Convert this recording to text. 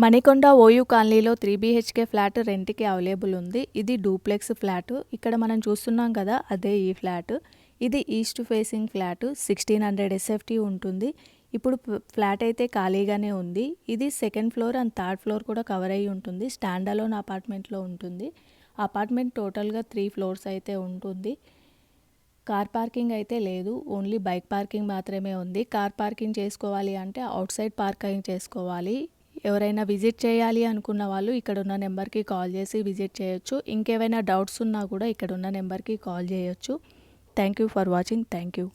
Manikonda OU కాలనీలో 3 BHK flat రెంట్‌కి available ఉంది. ఇది డూప్లెక్స్ ఫ్లాట్. ఇక్కడ మనం చూస్తున్నాం కదా, అదే ఈ ఫ్లాట్. ఇది ఈస్ట్ ఫేసింగ్ ఫ్లాట్. 1600 ఎస్ఎఫ్టీ ఉంటుంది. ఇప్పుడు ఫ్లాట్ అయితే ఖాళీగానే ఉంది. ఇది second floor and third floor కూడా కవర్ అయ్యి ఉంటుంది. స్టాండ్ అలోన్ అపార్ట్మెంట్లో ఉంటుంది. అపార్ట్మెంట్ టోటల్‌గా 3 ఫ్లోర్స్ అయితే ఉంటుంది. కార్ పార్కింగ్ అయితే లేదు. ఓన్లీ బైక్ పార్కింగ్ మాత్రమే ఉంది. కార్ పార్కింగ్ చేసుకోవాలి అంటే అవుట్ సైడ్ పార్కింగ్ చేసుకోవాలి. ఎవరైనా విజిట్ చేయాలి అనుకున్న వాళ్ళు ఇక్కడ ఉన్న నెంబర్కి కాల్ చేసి విజిట్ చేయొచ్చు. ఇంకేమైనా డౌట్స్ ఉన్నా కూడా ఇక్కడ ఉన్న నెంబర్కి కాల్ చేయొచ్చు. Thank you for watching. Thank you.